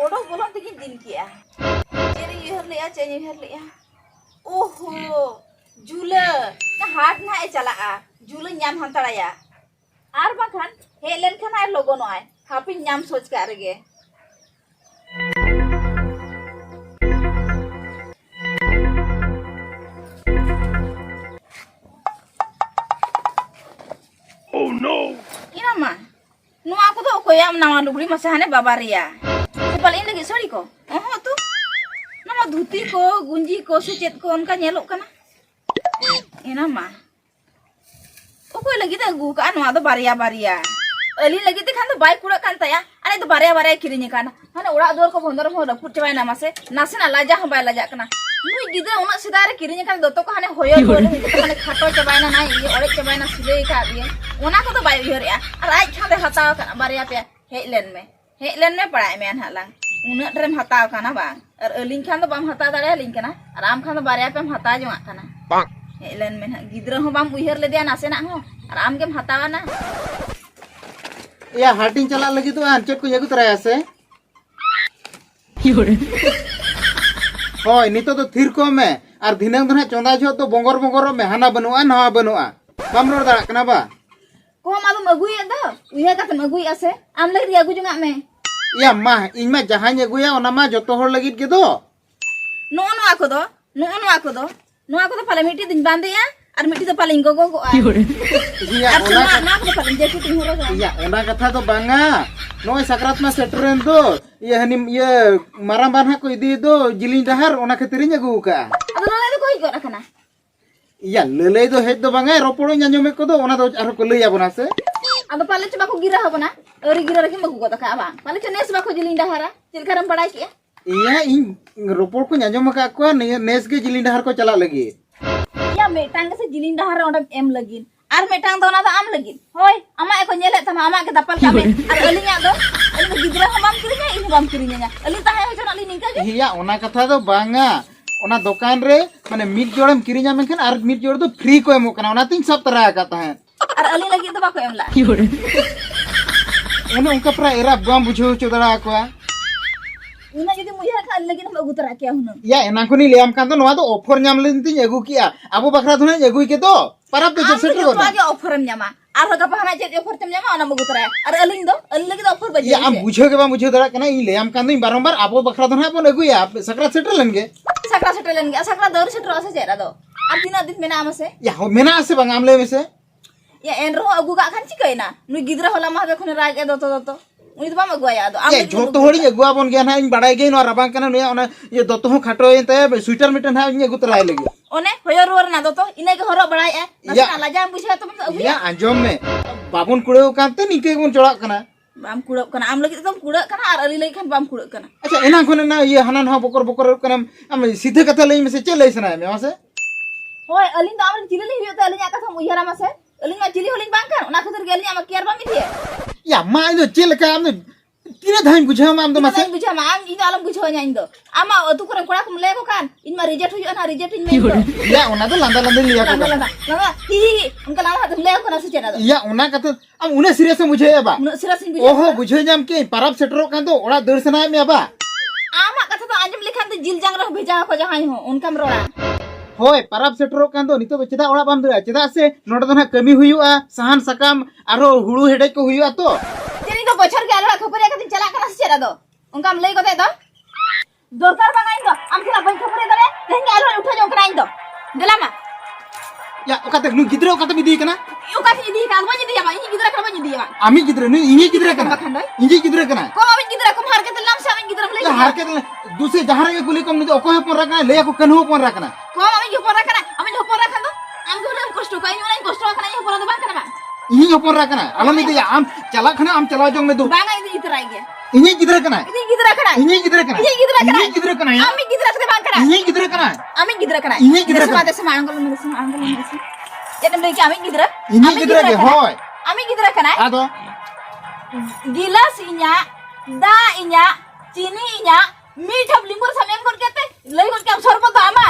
Odok bolong tinggi din kia. Jadi herlia, jadi herlia. Oh, jula. Nah hard na ecala a. Jula nyam hantara ya. Ar bakan, helen kan ay logo no ay. Happy nyam soch ka rege. Oh no. Ina ma. Nu aku tuh koyam nama lubri masahane babaria. Paling lagi sorry ko. Oh tuh. Nama dhuti ko, gunji ko, secet ko onka nyelok kana. Ina mah. Okoy lagi ta gu ka anu ado baria-baria. Ali lagi te kan to bike kura kan ta ya. Ane to baria-baria kirini kana. Hana ura dor ko bondor ho da put chawai na mase. Nasena laja ha bai laja kana. Nui gidra una sidare kirini kan doto ko hane hoyo dor hane khato chawai na nai ye ore chawai na silei ka diye. Ona ko to bai yor ya. Ar ai khade hataw kana baria pe Helen me parai me halang. Unak drem hataw kana bang. Link kan to bam hataw dare link kana. Aram kan to baria pem hataw jong kana. Bang. Helen me gidra ho bam uher le dia nase na ho. Aram kem hataw na. Ya हाटिंग चला लगी तो आंचट को यगु तरह से होय नितो तो थिर को में और धिनंग धना चंदा जो तो बोंगर बोंगर में हाना बनुआ नवा बनुआ कम रोड दाड़ा कना बा को मालूम अगुई द उहे का अगुई आसे आम लगी अगु जंगा में या मा इन में जहां यगुया ओना मा जतो होर लगी के दो नो को पाले मिट्टी दिन बांधे और मिट्टी तो पाले इंगो गो या ना को पाले जेकि तुम हो या ओना कथा तो बांगा नोय सकरात में सेटरेन दो ये हनी ये माराम बारहा को इदी दो जिलिन डहार ओना खतिरिन यगु का अब ना तो कोई गो रखना या लेले दो हेड दो बांगा रोपड़ो न्याञ्जोमे को दो ओना दो आरो को लैया बना से अब पाले चबा को गिरा हबना अरी गिरा रखी मगु गो तका बा पाले चनेस बा को जिलिन डहारा चिलकारम बड़ाई किया iya ing ropor ko nyanyom ka ko nes ge jilin dahar ko chala lagi या मेटांग से जिलिन डहारा ओंडा एम लगिन आर मेटांग दो ना तो आम लगिन होय अमा एको नेले तमा अमा के दपल कामे आर अलिया दो अली गिदरा हमाम किरिnya इन हमाम किरिnya अली ताहे हो जन अली निका के iya ona katha do banga ona dokan re mane mid jodam kirinya menkan ar mid jod do free ko emok kana ona tin sab tara ka tahen आर अली लगी तो बाको एमला ona unka pra era bam bujho chodara ko उना जदी मुया का लगी हम अगु तरा किया हुन ya enak ko ni liam kan to noa do offer nyam len tin egu kia abu bakra dhuna egu ke do parap te set ko तो आगे offer हम न्यामा आर का पहना जे ऑफर तम न्यामा ओना मगु तरा आर अली दो अली लगी तो ऑफर बजे ya am bujho ke ba bujho dara kana i liam kan do barombar abu bakra dhuna pon egu ya sakra settle len ge Sakra सेटलन गया सकरा दौर सेटर असे जेरा दो आर तीन दिन मेना आमसे ya mena ase bang amle mese या एनरो अगु का खान चिकैना नु गिदरा होला मा बे खने राग ए दो तो उनी तो बाम अगुया दो ये झोतो होड़ी अगुआ बन गया ना इन बड़ाई गई ना रबांग कना ने ओना ये दतो हो खाटो एते स्वेटर मिटन है इन गुतराय लगी ओने होयो रोर ना दो तो इने के हरो बड़ाई ए नसा लाजा बुझा तो अगुया या अंजम में बाबुन कुड़े कांते निके गुन चोड़ा कना बाम कुड़ो कना आम लगी तो कुड़ो कना आर अली लगी खान बाम कुड़ो कना अच्छा एना खने ना ये हनन हा बकर बकर कना हम सीधे कथा लई में से चले सना में से होय अली तो आम चिलली हियो तो अली या का हम उयरा में से Aling ma jili holing bangkan. Ona khatir ge aling ama care bam idie. Ya ma itu cil ka am tira dhaim bujha ma am do Ina mase dang bujha ma ang ina alam bujha nya indo. Ama atu kurang kura kum lego kan. In ma reject huyu na reject in me indo. ya ona do landa landa liya ko Lama lama. Hi unka lama hatum lego kana suci na do. ya ona kata am une serious em bujhe ya ba Mun serius in bujha. oho bujhe jam ke parab setro kan do ora darsana me ba Ama kata to anjum lekhan to jil jang rah beja ko jahai ho unkam rola. hoy parab setro kan do nito cheda ora bam dura cheda se noda do na kami huyua sahan sakam aro hulu hede ko huyua to Jadi to bochor ge alwa khopari katin chala kana suci na do. Unkam lei ko to. Dorkar banga indo. Am kila ban khopari dare. Tehen ge alwa utha jong kana indo. Delama. ya okate nu gidra okate bidi kana Iu kasih di kan banyak dia pak. Ini gidra kan banyak dia pak. ami gidra nu ingi gidra kana Bakandai. ingi gidra kana Kau mau gidra kau harga telam sama gidra beli. ya har ke duse jahar ke kuli kom nu okoh pon rakana le ko kanhu pon rakana Kau mau gidra pora kana. Amin pora kana tu. Am gua udah kosto kau ini orang kosto kana ini pora tu bang kana bang. ingi pon rakana alam itu ya am chala khana am chala jong me do Bang ini gidra aja. ingi gidra kana Ini gidra kana. ingi gidra kana Ini gidra kana. ingi gidra kana ya Amin gidra kita bang kana. ingi gidra kana Amin gidra kana. Ini gidra kana. Sama angkol ini. Jadi mereka amin gidra. ingi Amin gidra ke hoy Amin gidra kana. ado Gilas inya, da inya, cini inya, मीठा लिंगुर समय कर कहते लई कर के सरबत आमा